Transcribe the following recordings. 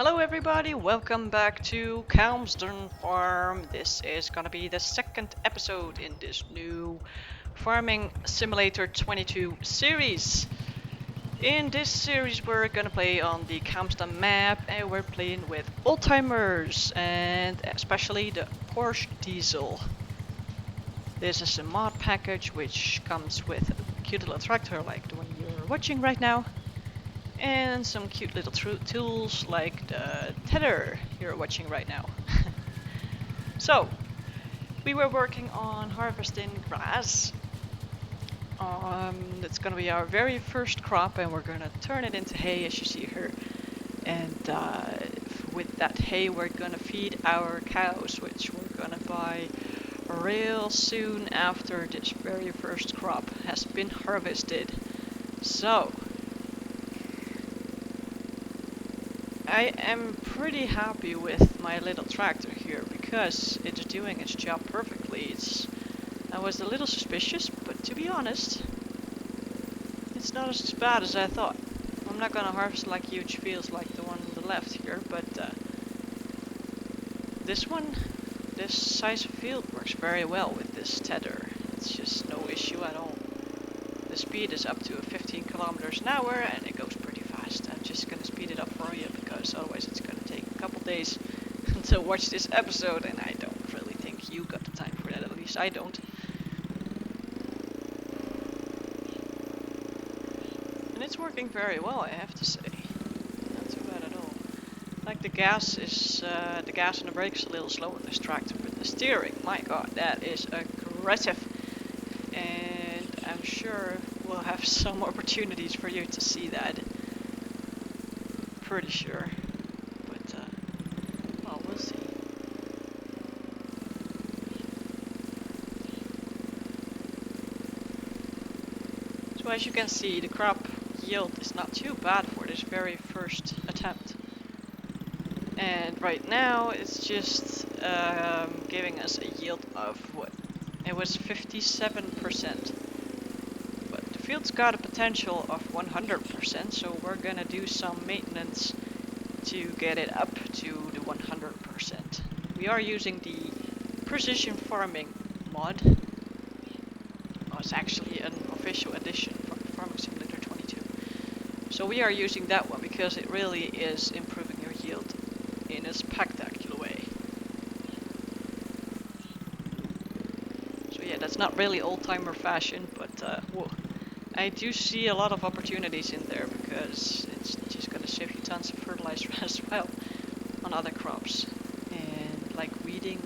Hello everybody, welcome back to Calmsden Farm. This is gonna be the second episode in this new Farming Simulator 22 series. In this series we're gonna play on the Calmsden map and we're playing with oldtimers and especially the Porsche Diesel. This is a mod package which comes with a cute little tractor like the one you're watching right now. And some cute little tools like the tether you're watching right now. So, we were working on harvesting grass. It's gonna be our very first crop and we're gonna turn it into hay as you see here. And with that hay we're gonna feed our cows, which we're gonna buy real soon after this very first crop has been harvested. So, I am pretty happy with my little tractor here because it's doing its job perfectly. I was a little suspicious, but to be honest, it's not as bad as I thought. I'm not gonna harvest like huge fields like the one on the left here, but this one, this size of field works very well with this tether. It's just no issue at all. The speed is up to 15 kilometers an hour and it goes pretty fast. I'm just gonna speed it up for you because otherwise it's gonna take a couple days to watch this episode and I don't really think you got the time for that, at least I don't. And it's working very well, I have to say. Not too bad at all. Like the gas and the brakes a little slow in this tractor, but the steering, my god, that is aggressive. And I'm sure we'll have some opportunities for you to see that. Pretty sure. But, well, we'll see. So as you can see, the crop yield is not too bad for this very first attempt. And right now it's just giving us a yield of what? It was 57%. But the field's got a potential of 100%, so we're gonna do some maintenance to get it up to the 100%. We are using the precision farming mod. Oh, it's actually an official edition for Farming Simulator 22. So we are using that one because it really is improving your yield in a spectacular way. So yeah, that's not really old-timer fashion, but I do see a lot of opportunities in there because it's just gonna save you tons of fertilizer as well on other crops. And like weeding,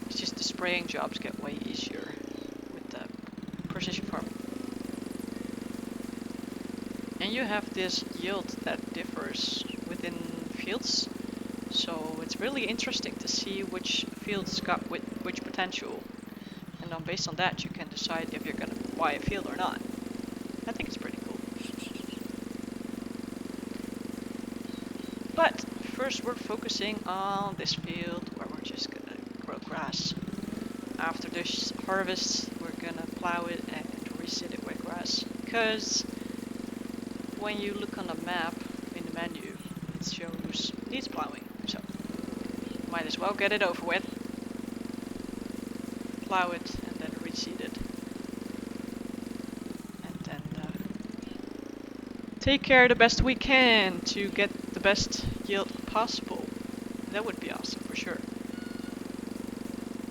it's just the spraying jobs get way easier with the precision farming. And you have this yield that differs within fields, so it's really interesting to see which fields got which potential. And then based on that you can decide if you're gonna buy a field or not. I think it's pretty cool. But first we're focusing on this field where we're just gonna grow grass. After this harvest we're gonna plow it and reseed it with grass. Because when you look on the map in the menu it shows needs plowing. So might as well get it over with. Plow it and then reseed it. Take care the best we can to get the best yield possible. That would be awesome for sure.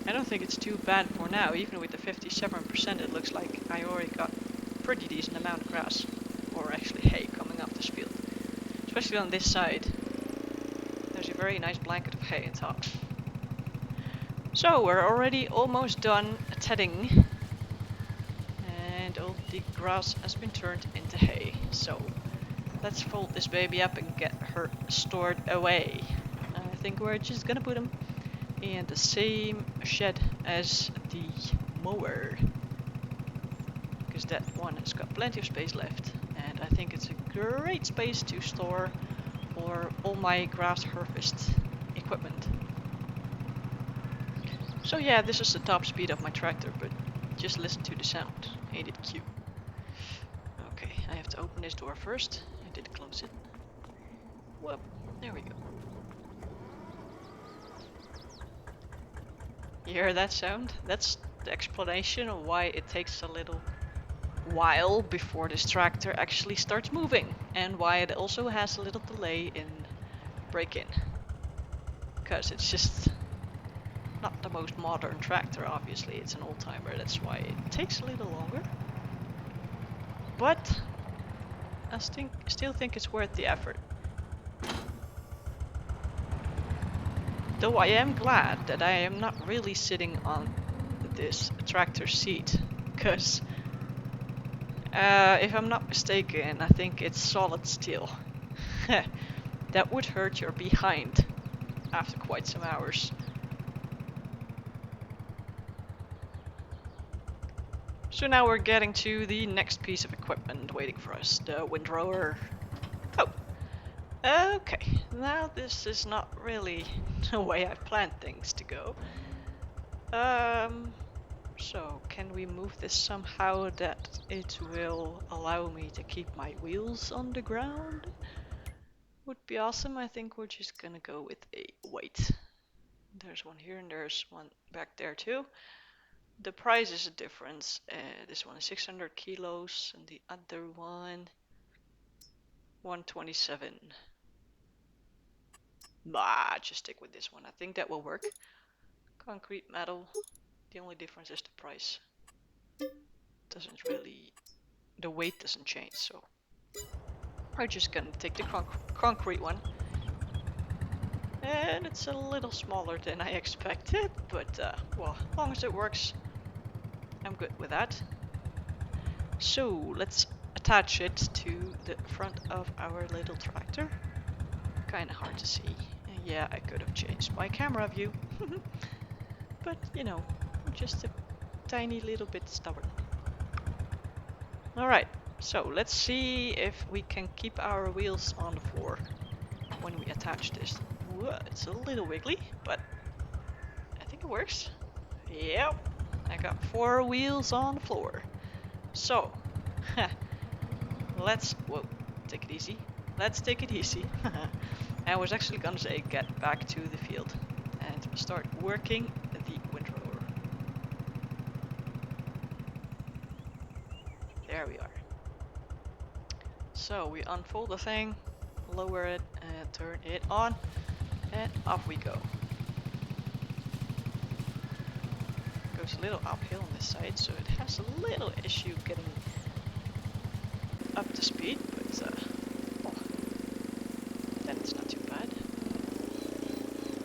I don't think it's too bad for now. Even with the 57%, it looks like I already got a pretty decent amount of grass, or actually hay, coming up this field. Especially on this side. There's a very nice blanket of hay on top. So we're already almost done tedding. And all the grass has been turned into hay. So let's fold this baby up and get her stored away. I think we're just gonna put them in the same shed as the mower. Because that one has got plenty of space left. And I think it's a great space to store all my grass harvest equipment. So yeah, this is the top speed of my tractor, but just listen to the sound. Ain't it cute? Okay, I have to open this door first. I did close it. Whoop, there we go. You hear that sound? That's the explanation of why it takes a little while before this tractor actually starts moving, and why it also has a little delay in break-in. Because it's just not the most modern tractor, obviously. It's an old-timer, that's why it takes a little longer. But I still think it's worth the effort. Though I am glad that I am not really sitting on this tractor seat, because if I'm not mistaken, I think it's solid steel. That would hurt your behind after quite some hours. So now we're getting to the next piece of equipment waiting for us, the windrower. Oh, okay. Now this is not really the way I planned things to go. So can we move this somehow that it will allow me to keep my wheels on the ground? Would be awesome. I think we're just gonna go with a weight. There's one here and there's one back there too. The price is a difference. This one is 600 kilos and the other one 127. Bah, just stick with this one. I think that will work. Concrete, metal. The only difference is the price. Doesn't really, the weight doesn't change, so we're just gonna take the concrete one. And it's a little smaller than I expected, but well, as long as it works, I'm good with that. So let's attach it to the front of our little tractor. Kinda hard to see. Yeah, I could have changed my camera view. But, you know, I'm just a tiny little bit stubborn. Alright, so let's see if we can keep our wheels on the floor when we attach this. Whoa, it's a little wiggly, but I think it works. Yep, I got 4 wheels on the floor. So, whoa, take it easy. Let's take it easy. I was actually gonna say get back to the field and start working the windrower. There we are. So we unfold the thing, lower it and turn it on, and off we go. Goes a little uphill on this side, so it has a little issue getting up to speed, but oh, then it's not too bad.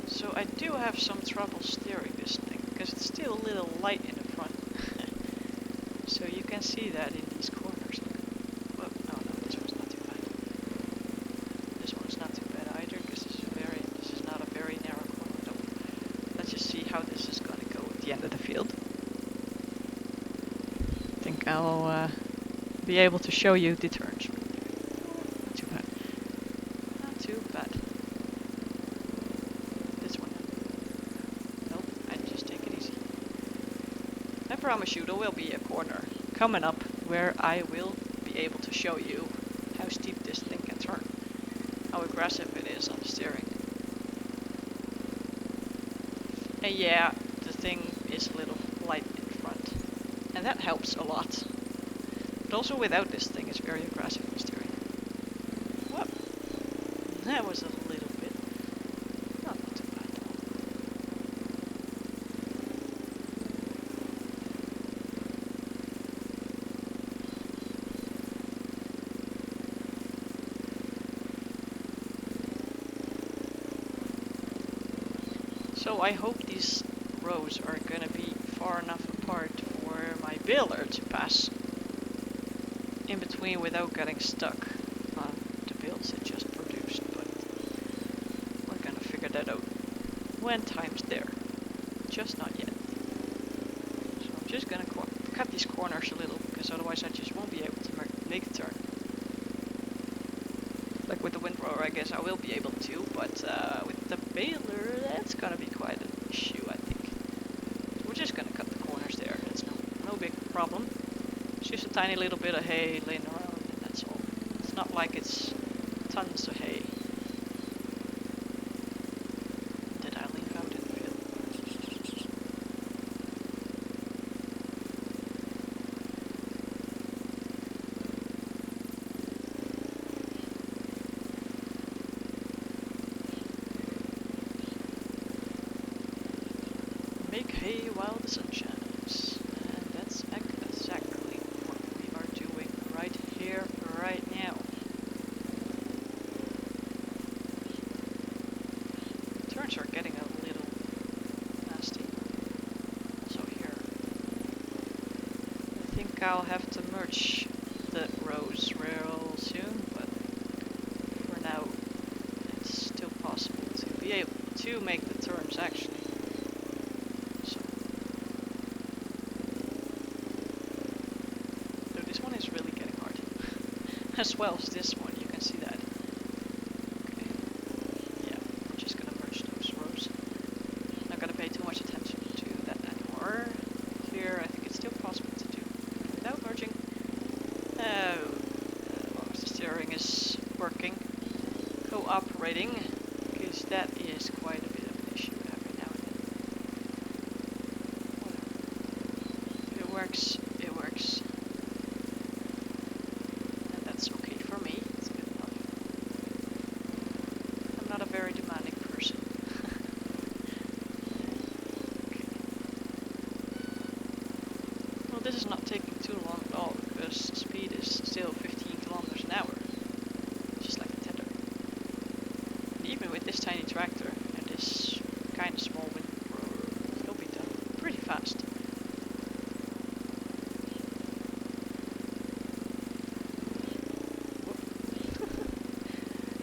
So I do have some trouble steering this thing, because it's still a little light in the front. So you can see that in these corners. Look. Oh no, this one's not too bad. This one's not too bad either, because this is not a very narrow corner. No. Let's just see how this is gonna go at the end of the field. I think I'll be able to show you the turns. Not too bad. Not too bad. This one. Nope, I just take it easy. I promise you there will be a corner coming up where I will be able to show you how steep this thing can turn. How aggressive it is on the steering. And yeah, the thing is a little light in front. And that helps a lot. But also without this thing, it's very aggressive on steering. Whoop. That was a little bit. Not too bad. So I hope these rows are gonna be far enough apart for my baler to pass in between without getting stuck on the bales it just produced, but we're gonna figure that out when time's there. Just not yet. So I'm just gonna cut these corners a little, because otherwise I just won't be able to make a turn. Like with the windrower, I guess I will be able to, but with the baler, that's gonna be quite an issue, I think. We're just gonna cut the corners there. That's no big problem. It's just a tiny little bit of hay laying around, and that's all. It's not like it's tons of hay. Make hay while the sun shines. And that's exactly what we are doing right here, right now. Turns are getting a little nasty. Also here. I think I'll have to merge the rows real soon, but for now it's still possible to be able to make the turns actually. So, though this one is really getting hard. As well as this one, you can see that. Okay. Yeah, we're just gonna merge those rows. Not gonna pay too much attention to that anymore. Here, I think it's still possible to do without merging. Well, the steering is working, cooperating, because that is quite a bit of an issue every now and then. Whatever. If it works, it works. And that's okay for me. It's good enough. I'm not a very demanding person. Okay. Well, this is not taking too long at all because the speed is still 15 kilometers an hour. Just like a tether. And even with this tiny tractor and this kind of small windrower, it'll be done pretty fast.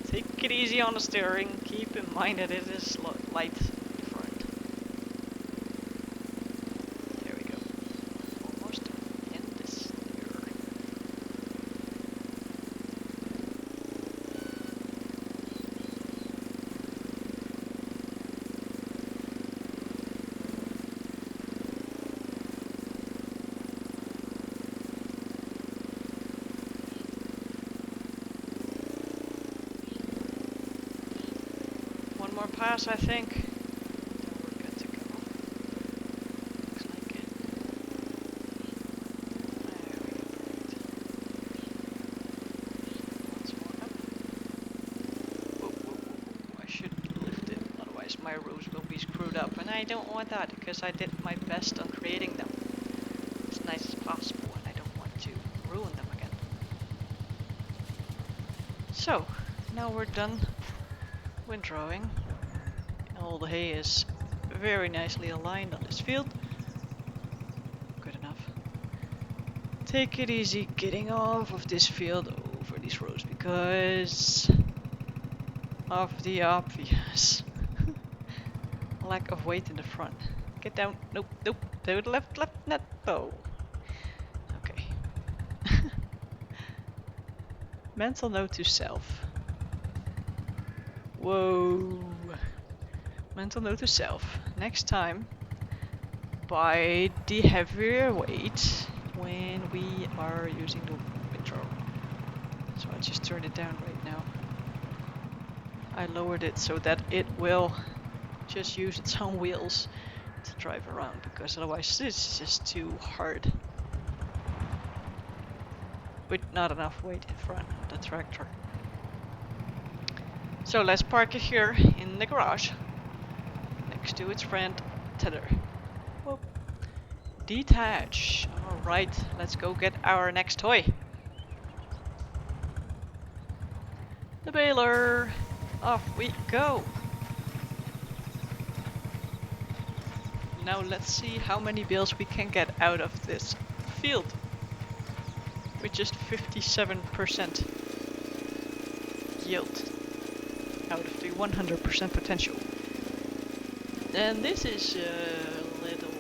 Take it easy on the steering. Keep in mind that it is light in front. There we go. Almost in this year. One more pass, I think. Then we're good to go. Looks like it. There we go, perfect. Once more up. Whoa, whoa, whoa, whoa. I should lift it, otherwise my rows will be screwed up. And I don't want that, because I did my best on creating them as nice as possible, and I don't want to ruin them again. So, now we're done windrowing. All the hay is very nicely aligned on this field. Good enough. Take it easy getting off of this field over these rows because of the obvious lack of weight in the front. Get down. Nope, nope. To the left, left, net. Oh. Okay. Mental note to self. Whoa. Mental note to self. Next time, buy the heavier weight when we are using the windrow. So I just turned it down right now. I lowered it so that it will just use its own wheels to drive around, because otherwise this is just too hard. With not enough weight in front of the tractor. So let's park it here in the garage, next to its friend, tether. Whoop. Detach. Alright, let's go get our next toy. The baler. Off we go. Now let's see how many bales we can get out of this field. With just 57% yield out of the 100% potential. And this is a little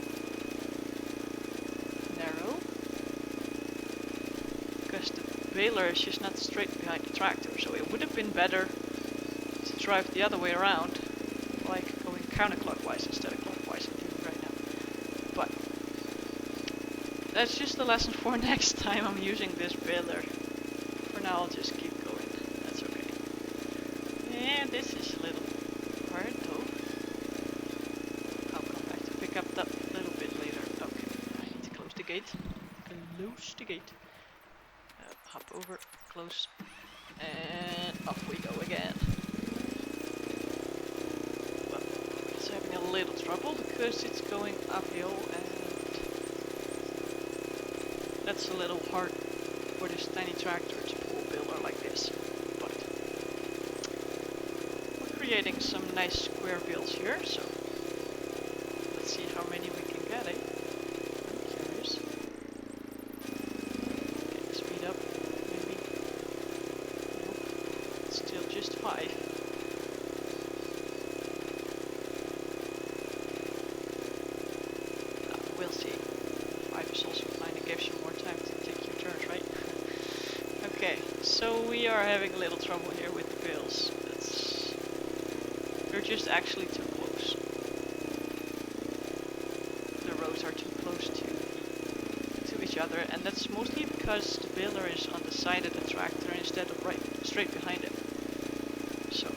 narrow, because the baler is just not straight behind the tractor, so it would have been better to drive the other way around, like going counterclockwise instead of clockwise I'm doing right now. But that's just a lesson for next time I'm using this baler. For now I'll just keep going, that's okay. And this is a little hard though. I'll come back to pick up that little bit later. Okay, I need to close the gate. Close the gate. Hop over, close, and off we go again. Well, it's having a little trouble. trouble because it's going uphill and that's a little hard for this tiny tractor to pull a baler like this. But we're creating some nice square bills here, so let's see how many we can get, eh? I'm curious. Okay, speed up, maybe. Nope, it's still just 5. We'll see. 5 is also fine, it gives you more time to take your turns, right? Okay, so we are having a little trouble here with the bills. They're just actually too close. The roads are too close to each other, and that's mostly because the baler is on the side of the tractor instead of right straight behind it. So,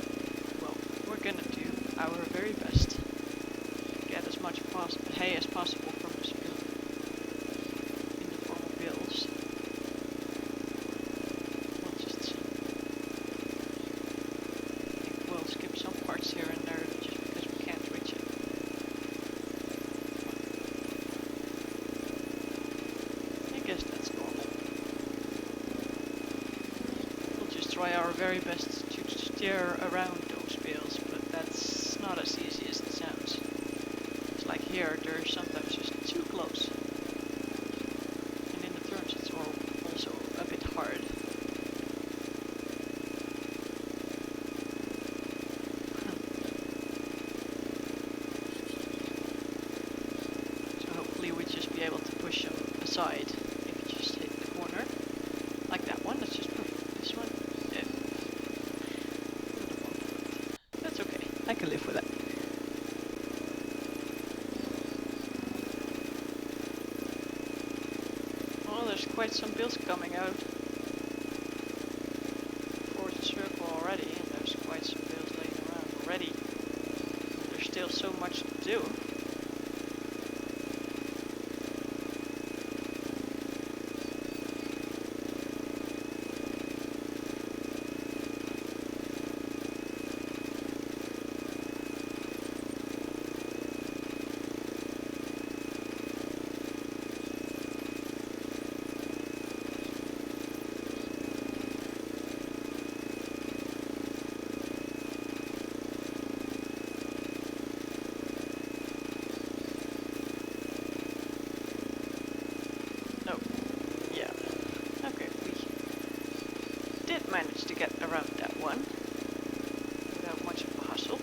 well, we're gonna do our very best to get as much hay as possible from this field in the form of bills. We'll just see. I think we'll skip some parts here and there just because we can't reach it. I guess that's normal. We'll just try our very best to steer around those bales, but that's not as easy as it sounds. It's like here, they're sometimes just too close. And in the turns it's also a bit hard. So hopefully we'll just be able to push them aside if you just hit the corner. Like that one, that's just perfect. This one, yeah. That's okay, I can live with that. Well, there's quite some bills coming out towards the circle already, and there's quite some bills laying around already. There's still so much to do. Managed to get around that one without much of a hustle.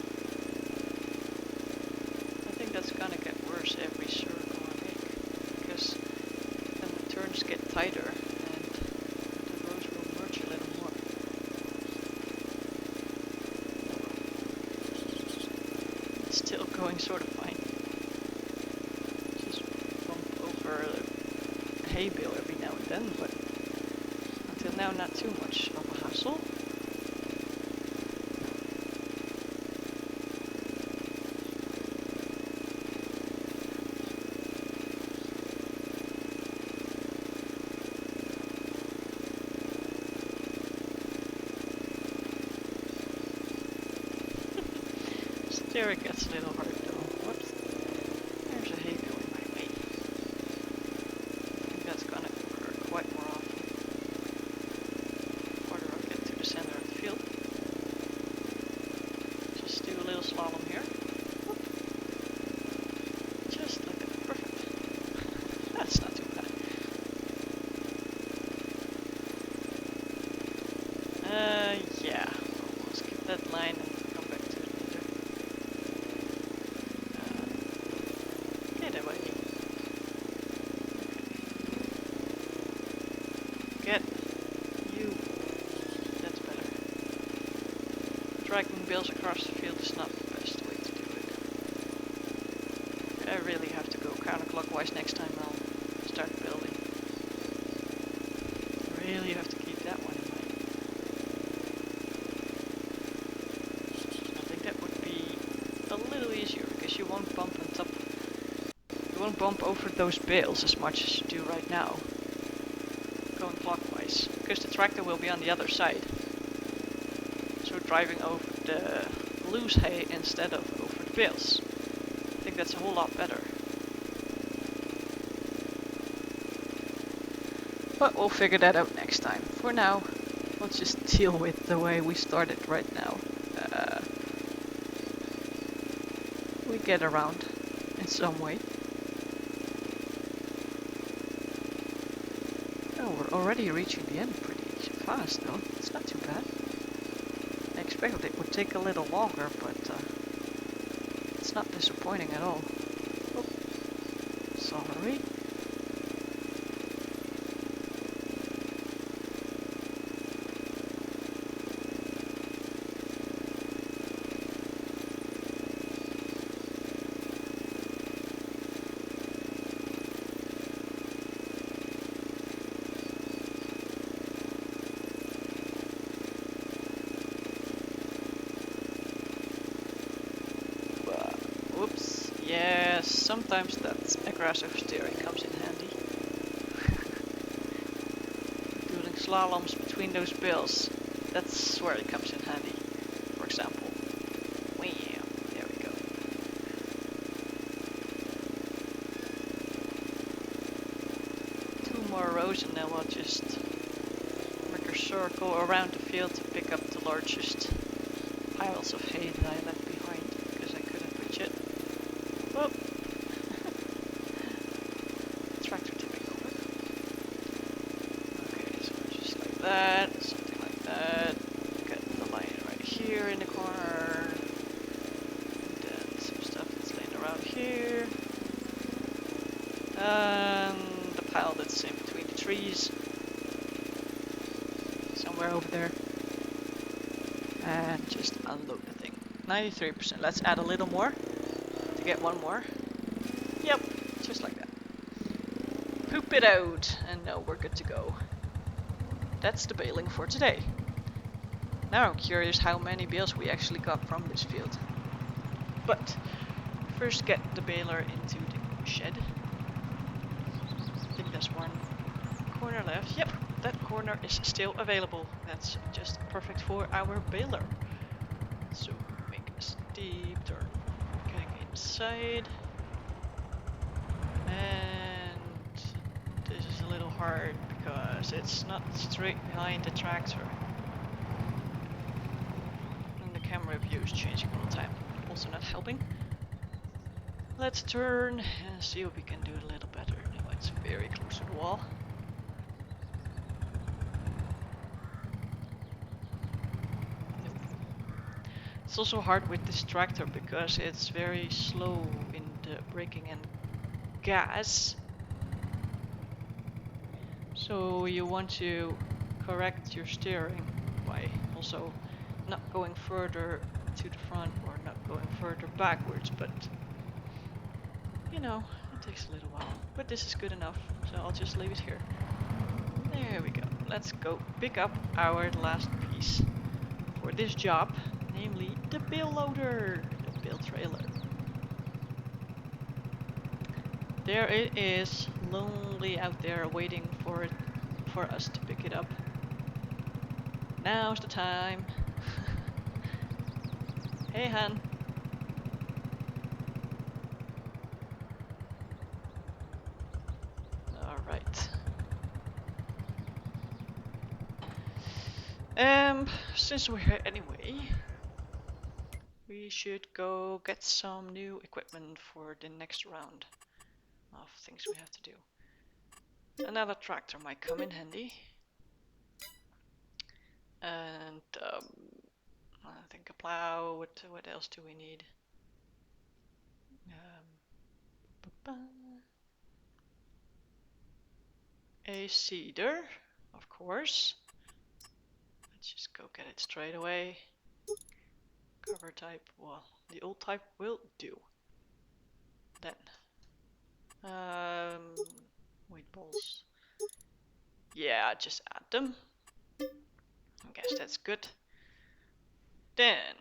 I think that's gonna get worse every circle I make, because then the turns get tighter and the roads will merge a little more. It's still going sort of fine. Just bump over a hay bale every now and then, but until now not too much of a hassle. Steering gets a little hard though. Whoops. There's a hay bale in my way. I think that's gonna occur quite more often. Get to the center of the field. Just do a little slalom here. Whoop. Just like that. Perfect. That's not too bad. Yeah. We'll skip that line and come back to it later. Get away. Okay. Get you. That's better. Dragging bales across the field is not the best way to do it. I really have to go counterclockwise next time I'll start building. Really have to keep that one in mind. I think that would be a little easier because you won't bump on top. You won't bump over those bales as much as you do right now. Going clockwise, because the tractor will be on the other side. So driving over the loose hay instead of over the bales. I think that's a whole lot better. But we'll figure that out next time. For now, let's just deal with the way we started right now. We get around in some way. Oh, we're already reaching the end pretty fast though. It's not too bad. I expected it would take a little longer, but it's not disappointing at all. Oh, sorry. Whoops. Yes, sometimes that aggressive steering comes in handy. Doing slaloms between those bills. That's where it comes in handy, for example. Wow, there we go. Two more rows and then we'll just make a circle around the field to pick up the largest piles of hay that I left behind because I couldn't reach it. Oh. Tractor tipping over. Okay, so just like that, something like that. Get the line right here in the corner. And then some stuff that's laying around here. And the pile that's in between the trees. Somewhere over there. And just unload the thing. 93%. Let's add a little more to get one more. Yep, just like that. Poop it out, and now we're good to go. That's the baling for today. Now I'm curious how many bales we actually got from this field. But first get the baler into the shed. I think there's one corner left. Yep, that corner is still available. That's just perfect for our baler. So make a steep turn. Getting inside. And this is a little hard because it's not straight behind the tractor. And the camera view is changing all the time. Also not helping. Let's turn and see if we can do it a little better. No, it's very close to the wall. It's also hard with this tractor because it's very slow in the braking and gas. So you want to correct your steering by also not going further to the front or not going further backwards, but you know, it takes a little while. But this is good enough, so I'll just leave it here. There we go. Let's go pick up our last piece for this job, namely the bale loader, the bale trailer. There it is, lonely out there waiting for us to pick it up. Now's the time. Hey, Han. All right. Since we're here anyway, we should go get some new equipment for the next round of things we have to do. Another tractor might come in handy. And I think a plow. What else do we need? A seeder, of course. Let's just go get it straight away. Cover type, well, the old type will do. Then, weight balls. Yeah, just add them. I guess that's good. Then,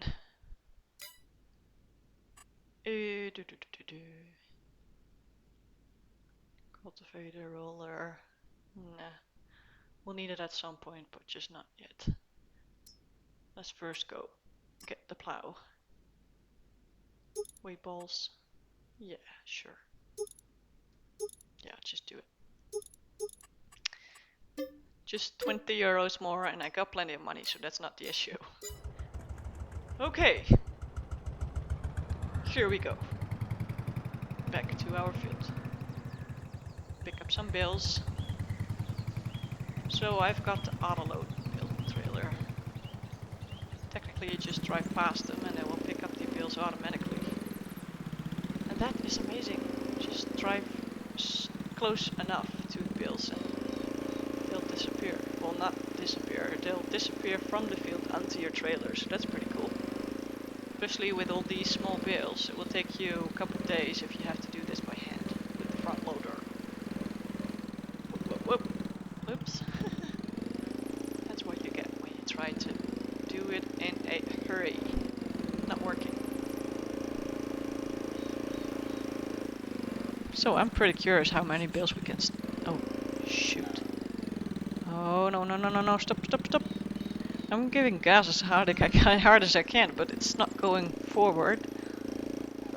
cultivator, roller. Nah, we'll need it at some point, but just not yet. Let's first go get the plow. Weight balls. Yeah, sure. Yeah, just do it. Just 20 euros more and I got plenty of money, so that's not the issue. Okay. Here we go. Back to our field. Pick up some bills. So I've got the autoload bill trailer. Technically you just drive past them and it will pick up the bills automatically. And that is amazing. Just drive close enough to the bills and they'll disappear. Well, not disappear, they'll disappear from the field onto your trailer, so that's pretty cool. Especially with all these small bales, it will take you a couple of days if you have to do this by hand with the front loader. Whoop, whoop, whoop. Oops. That's what you get when you try to do it in a hurry. Not working. So I'm pretty curious how many bales we can oh, shoot. Oh, no, no, no, no, no, stop, stop, stop. I'm giving gas as hard as I can, but it's not going forward.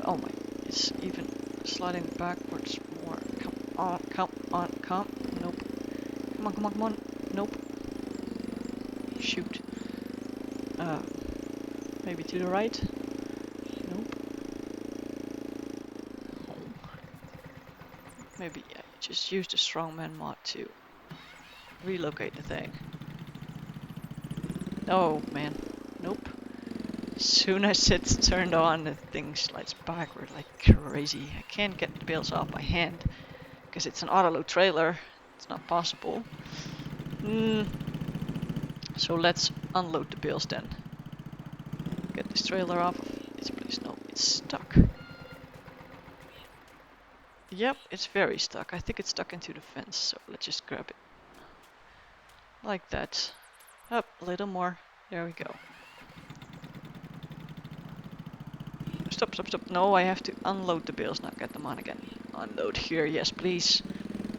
Oh my, it's even sliding backwards more. Come on, come on, come. Nope. Come on, come on, come on. Nope. Shoot. Maybe to the right? Nope. Oh. Maybe yeah, just use the strongman mod to relocate the thing. Oh man. Nope. As soon as it's turned on, the thing slides backward like crazy. I can't get the bales off by hand because it's an autoload trailer. It's not possible. So let's unload the bales then. Get this trailer off of its place. No, it's stuck. Yep, it's very stuck. I think it's stuck into the fence, so let's just grab it. Like that. Up, a little more. There we go. Stop, stop, stop. No, I have to unload the bales, not get them on again. Unload here, yes please.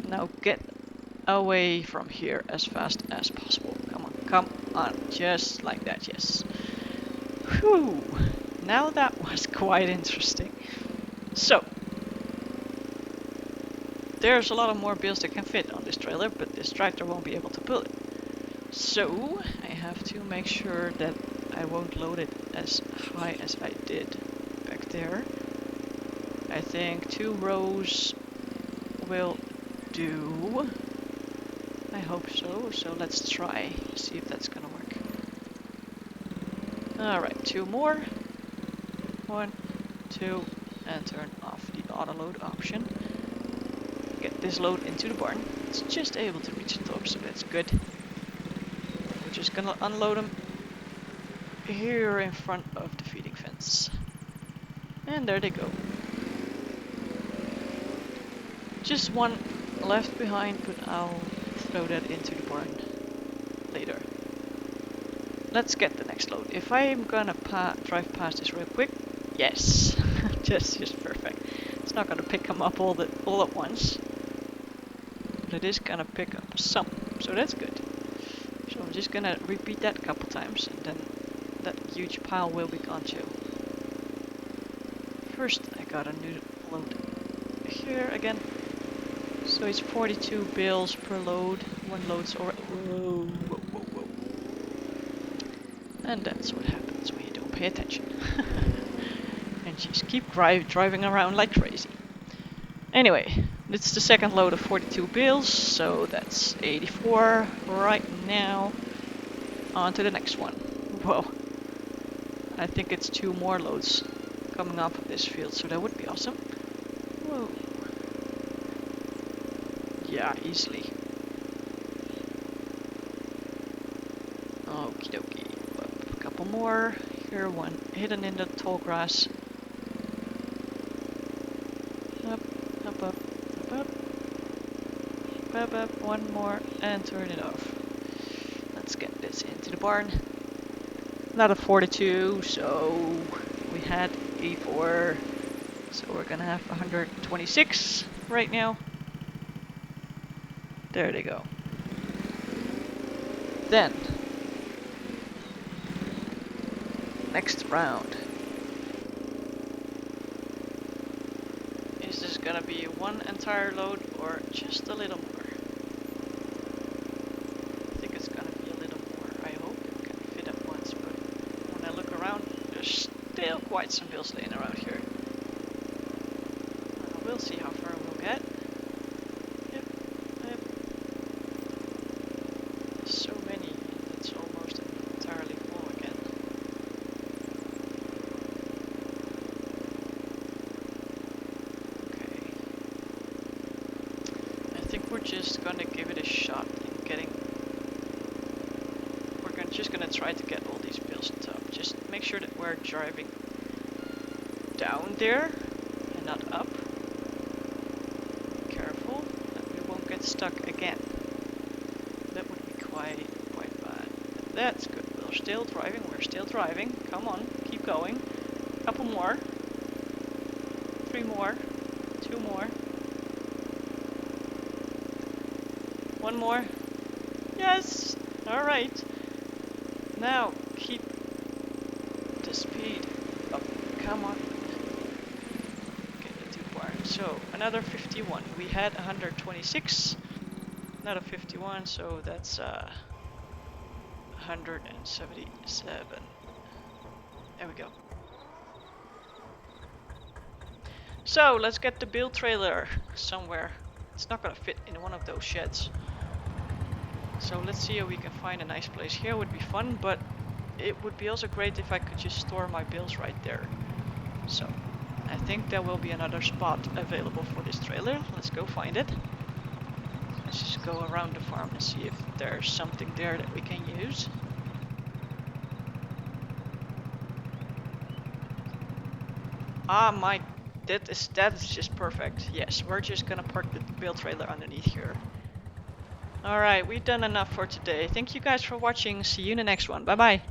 Now get away from here as fast as possible. Come on, come on. Just like that, yes. Whew. Now that was quite interesting. So, there's a lot of more bales that can fit on this trailer, but this tractor won't be able to pull it. So, I have to make sure that I won't load it as high as I did back there. I think 2 rows will do. I hope so, so let's try, see if that's gonna work. Alright, 2 more. 1, 2, and turn off the auto load option. Get this load into the barn. It's just able to reach the top, so that's good. We're just gonna unload them here in front of the feeding fence. And there they go. Just one left behind, but I'll throw that into the barn later. Let's get the next load. If I'm gonna drive past this real quick, yes, just perfect. It's not gonna pick them up all at once, but it is gonna pick up some, so that's good. So I'm just gonna repeat that a couple times, and then that huge pile will be gone too. First, I got a new load here again. So it's 42 bales per load. One load's already. Whoa, whoa, whoa, whoa. And that's what happens when you don't pay attention. And just keep driving around like crazy. Anyway, it's the second load of 42 bales, so that's 84 right now. On to the next one. Whoa. I think it's 2 more loads coming off of this field, so that would be awesome. Whoa. Yeah, easily. Okie dokie. A couple more. Here, one hidden in the tall grass. Up, up, up, up, up. Up, up, one more, and turn it off. Let's get this into the barn. Another 42, so we had 84. So we're gonna have 126 right now. There they go. Then, next round. gonna be one entire load or just a little more. I think it's gonna be a little more. I hope it can fit at once, but when I look around, there's still quite some bills laying around here. We'll see how far we'll get. Yep, yep. There's so many, it's almost entirely full again. Okay. I think we're just gonna give it a shot in getting... just gonna try to get all these bills on top. Just make sure that we're driving down there and not up. Be careful that we won't get stuck again. That would be quite bad. That's good. We're still driving. We're still driving. Come on, keep going. Couple more. 3 more. 2 more. 1 more. Yes. All right. Now keep the speed up. Come on. Get it too far. So another 51. We had 126. Another 51. So that's 177. There we go. So let's get the build trailer somewhere. It's not gonna fit in one of those sheds. So let's see if we can find a nice place. Here would be fun, but it would be also great if I could just store my bills right there. So I think there will be another spot available for this trailer. Let's go find it. Let's just go around the farm and see if there's something there that we can use. Ah, that is just perfect. Yes, we're just gonna park the build trailer underneath here. Alright, we've done enough for today. Thank you guys for watching. See you in the next one. Bye bye.